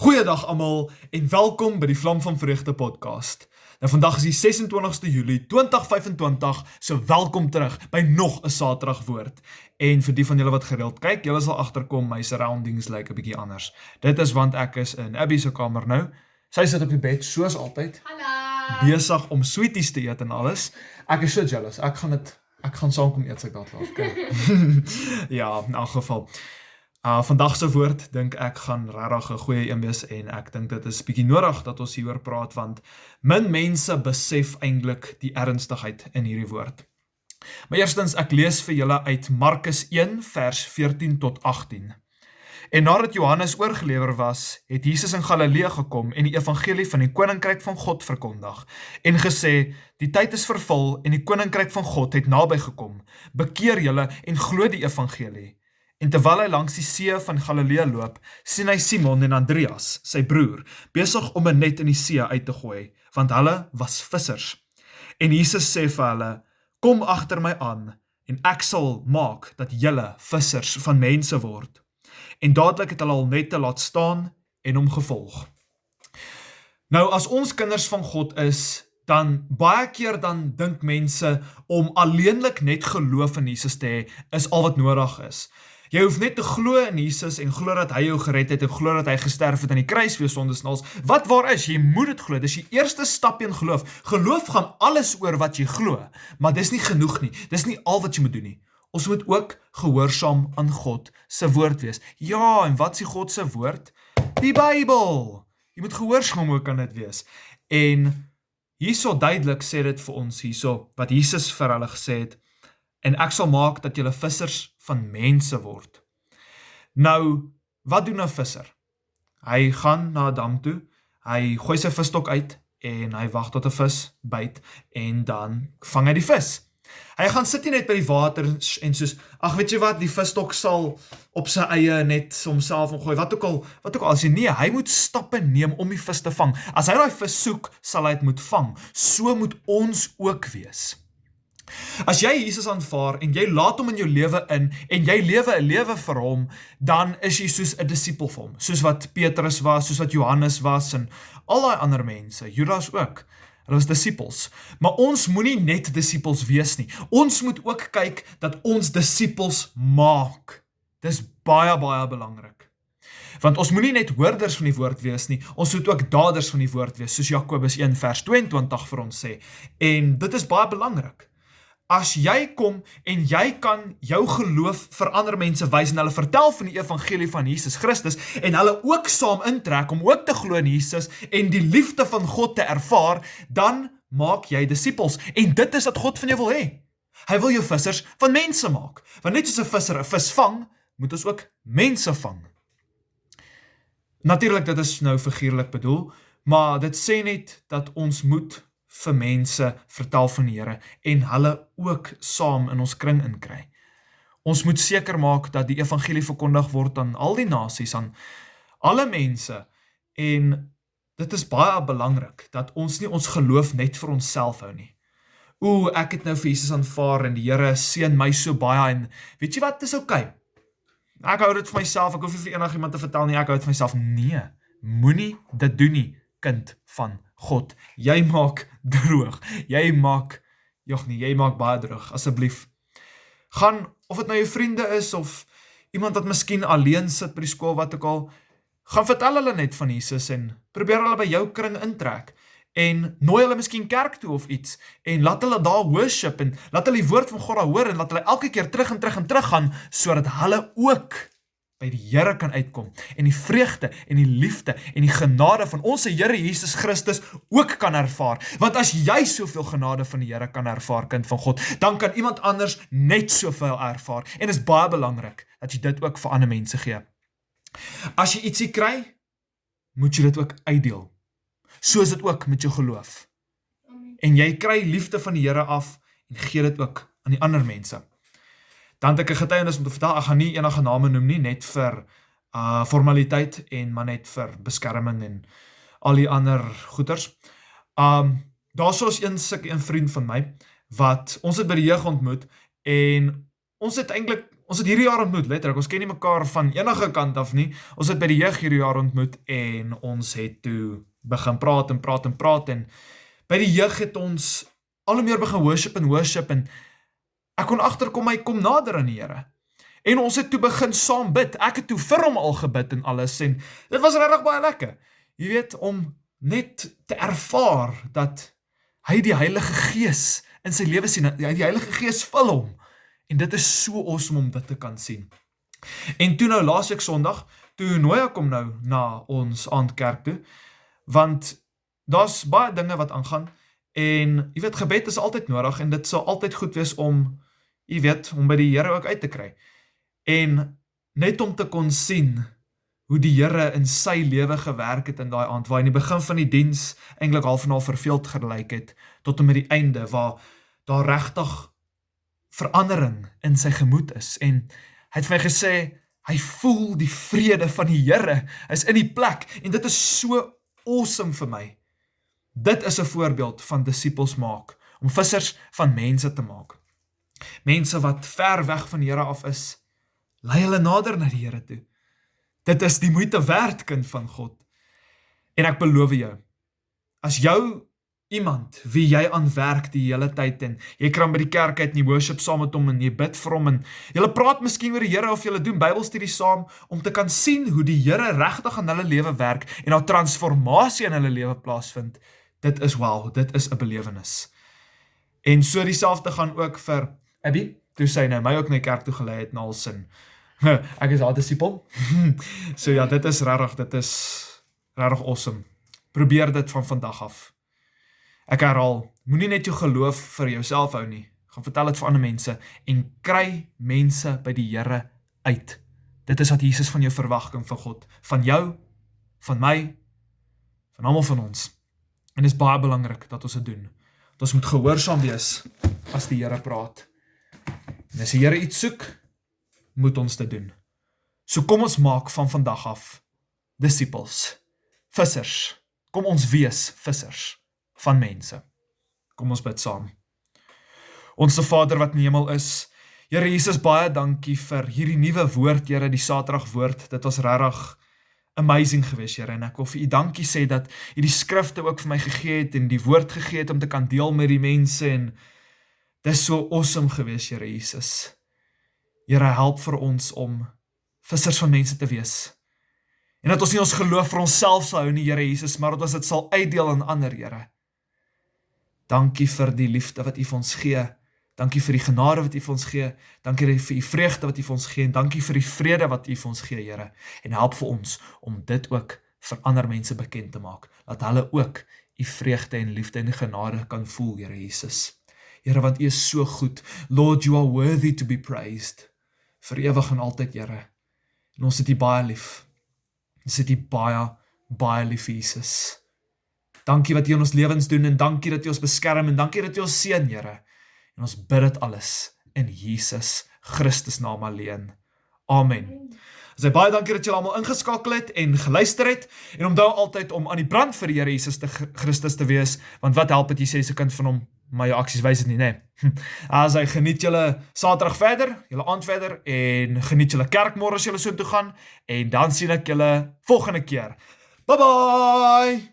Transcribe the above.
Goeiedag almal en welkom by die Vlam van Vreugde podcast. Nou vandag is die 26ste Julie 2025, so welkom terug by nog 'n Saterdag woord. En vir die van julle wat gereeld kyk, julle sal agterkom my surroundings lyk 'n bietjie anders. Dit is want ek is in Abby se kamer nou. Sy sit op die bed soos altyd. Hallo. Besig om sweeties te eet en alles. Ek is so jealous. Ek gaan saam kom eet as ek daar laat kyk. Ja, in elk geval. Vandag se woord dink ek gaan regtig 'n goeie een wees en ek dink dit is bietjie nodig dat ons hieroor praat want min mense besef eintlik die ernstigheid in hierdie woord. Maar eerstens ek lees vir julle uit Markus 1 vers 14 tot 18. En nadat Johannes oorgelewer was, het Jesus in Galilea gekom en die evangelie van die koninkryk van God verkondig en gesê, die tyd is vervul en die koninkryk van God het naby gekom. Bekeer julle en glo die evangelie. En terwyl hy langs die see van Galilea loop, sien hy Simon en Andreas, sy broer, besig om 'n net in die see uit te gooi, want hulle was vissers. En Jesus sê vir hulle, kom agter my aan, en ek sal maak dat julle vissers van mense word. En dadelik het hulle al nette laat staan en hom gevolg. Nou, as ons kinders van God is, dan baie keer dan dink mense om alleenlik net geloof in Jesus te hê, is al wat nodig is. Jy hoef net te glo in Jesus en glo dat hy jou gered het en glo dat hy gesterf het aan die kruis vir jou sondes en alles. Wat waar is, jy moet dit glo, dis die eerste stapie in geloof. Geloof gaan alles oor wat jy glo, maar dis nie genoeg nie, dis nie al wat jy moet doen nie. Ons moet ook gehoorsaam aan God se woord wees. Ja, en wat is God se woord? Die Bybel. Jy moet gehoorsaam ook aan dit wees. En hierso duidelik sê dit vir ons hierso, wat Jesus vir hulle gesê het, en ek sal maak dat julle vissers van mense word. Nou, wat doen 'n visser? Hy gaan na 'n dam toe, hy gooi sy visstok uit, en hy wag tot 'n vis byt, en dan vang hy die vis. Hy gaan sit nie net by die water en soos, ag weet jy wat, die visstok sal op sy eie net homself omgooi, wat ook al, as nee, hy moet stappe neem om die vis te vang. As hy daai vis soek, sal hy dit moet vang. So moet ons ook wees. As jy Jesus aanvaar en jy laat hom in jou lewe in en jy lewe 'n lewe vir hom, dan is jy soos 'n disipel vir hom, soos wat Petrus was, soos wat Johannes was en al daai ander mense, Judas ook. Hulle was disipels. Maar ons moenie net disipels wees nie. Ons moet ook kyk dat ons disipels maak. Dis baie, baie belangrik. Want ons moenie net hoorders van die woord wees nie, ons moet ook daders van die woord wees, soos Jakobus 1 vers 22 vir ons sê. En dit is baie belangrik. As jy kom en jy kan jou geloof vir ander mense wys en hulle vertel van die evangelie van Jesus Christus en hulle ook saam intrek om ook te glo in Jesus en die liefde van God te ervaar, dan maak jy disipels. En dit is wat God van jou wil hê. Hy wil jou vissers van mense maak. Want net soos 'n visser 'n vis vang, moet ons ook mense vang. Natuurlik, dit is nou figuurlik bedoel, maar dit sê net dat ons moet vir mense vertel van die Here en hulle ook saam in ons kring inkry. Ons moet seker maak dat die evangelie verkondig word aan al die nasies, aan alle mense, en dit is baie belangrik dat ons nie ons geloof net vir onsself hou nie. Ek het nou vir Jesus aanvaar en die Here seën my so baie en weet jy wat, dis okay. Ek hou dit vir myself, ek hoef nie vir enigiemand te vertel nie, ek hou dit vir myself. Nee, moenie dit doen nie, kind van God. Jy maak droog. Jy maak baie droog, asseblief. Gaan, of dit nou jou vriende is, of iemand wat miskien alleen sit by die skool, wat ook al, gaan vertel hulle net van Jesus, en probeer hulle by jou kring intrek, en nooi hulle miskien kerk toe of iets, en laat hulle daar worship, en laat hulle die woord van God daar hoor, en laat hulle elke keer terug en terug gaan, sodat hulle ook by die Here kan uitkom, en die vreugde, en die liefde, en die genade van ons Here Jesus Christus ook kan ervaar. Want as jy soveel genade van die Here kan ervaar, kind van God, dan kan iemand anders net soveel ervaar. En dit is baie belangrik, dat jy dit ook vir ander mense gee. As jy ietsie kry, moet jy dit ook uitdeel. So is dit ook met jou geloof. En jy kry liefde van die Here af, en gee dit ook aan die ander mense. Dan het ek 'n getuienis om te vertel, ek gaan nie enige name noem nie, net vir formaliteit en maar net vir beskerming en al die ander goeders. Daar is een vriend van my, wat ons het by die jeug ontmoet, en ons Ons het hierdie jaar ontmoet, letterlik, ons ken nie mekaar van enige kant af nie. Ons het by die jeug hierdie jaar ontmoet en ons het toe begin praat en by die jeug het ons al hoe meer begin worship en ek kon agterkom hy kom nader aan die Here. En ons het toe begin saam bid. Ek het toe vir hom al gebid en alles en dit was regtig baie lekker. Jy weet, om net te ervaar dat hy die Heilige Gees in sy lewe sien, die Heilige Gees vul hom. En dit is so awesome om dit te kan sien. En toe nou laasweek Sondag, toe nooi ek hom nou na ons aandkerk toe, want daar's baie dinge wat aangaan, en jy weet, gebed is altyd nodig, en dit sal altyd goed wees om, jy weet, om by die Here ook uit te kry. En net om te kon sien hoe die Here in sy lewe gewerk het in daai aand, waar in die begin van die diens eintlik half en al verveeld gelyk het, tot en met die einde, waar daar regtig verandering in sy gemoed is, en hy het vir my gesê, hy voel die vrede van die Here, hy is in die plek, en dit is so awesome vir my. Dit is 'n voorbeeld van disippels maak, om vissers van mense te maak. Mense wat ver weg van die Here af is, lei hulle nader na die Here toe. Dit is die moeite werd, kind van God. En ek beloof jou, as jou iemand wie jy aan werk die hele tyd en jy kan by die kerk uit en jy worship saam met hom en jy bid vir hom en jy praat miskien oor die Here of jy doen Bybelstudie saam om te kan sien hoe die Here regtig aan hulle lewe werk en daar transformasie in hulle lewe plaasvind, dit is wow, dit is 'n belewenis. En so dieselfde gaan ook vir Abby, toe sy nou my ook na die kerk toe gelei het en al sin. Ek is haar disipel. So ja, dit is regtig awesome. Probeer dit van vandag af. Ek herhaal, moenie net jou geloof vir jouself hou nie. Gaan vertel dit vir ander mense en kry mense by die Here uit. Dit is wat Jesus van jou verwag van God, van jou, van my, van almal van ons. En dit is baie belangrik dat ons dit doen. Dat ons moet gehoorsaam wees as die Here praat. En as die Here iets soek, moet ons dit doen. So kom ons maak van vandag af disippels, vissers. Kom ons wees vissers van mense. Kom ons bid saam. Onse Vader wat in die hemel is, Here Jesus, baie dankie vir hierdie nuwe woord, Here, die Saterdag woord. Dit was regtig amazing geweest, Here, en ek wil vir U dankie sê dat U die skrifte ook vir my gegee het en die woord gegee het om te kan deel met die mense en dit is so awesome geweest, Here Jesus. Here, help vir ons om vissers van mense te wees. En dat ons nie ons geloof vir onsself sal hou nie, Here Jesus, maar dat ons dit sal uitdeel aan ander, Here. Dankie vir die liefde wat U vir ons gee. Dankie vir die genade wat U vir ons gee. Dankie vir die vreugde wat U vir ons gee. En dankie vir die vrede wat U vir ons gee, Here. En help vir ons om dit ook vir ander mense bekend te maak. Dat hulle ook U vreugde en liefde en genade kan voel, Here Jesus. Here, want U is so goed. Lord, you are worthy to be praised. Vir ewig en altyd, Here. En ons het U baie lief. Ons het U baie lief, Jesus. Dankie wat U in ons lewens doen en dankie dat U ons beskerm en dankie dat U ons seën, Here. En ons bid dit alles in Jesus Christus naam alleen. Amen. As baie dankie dat julle almal ingeskakel het en geluister het en onthou altyd om aan die brand vir die Here Jesus Christus te wees, want wat help dit jy sê 'n kind van hom, maar jou aksies wys dit nie, nee. As hy geniet julle Saterdag verder, julle aand verder en geniet julle kerkmôre as julle so toe gaan en dan sien ek julle volgende keer. Bye bye.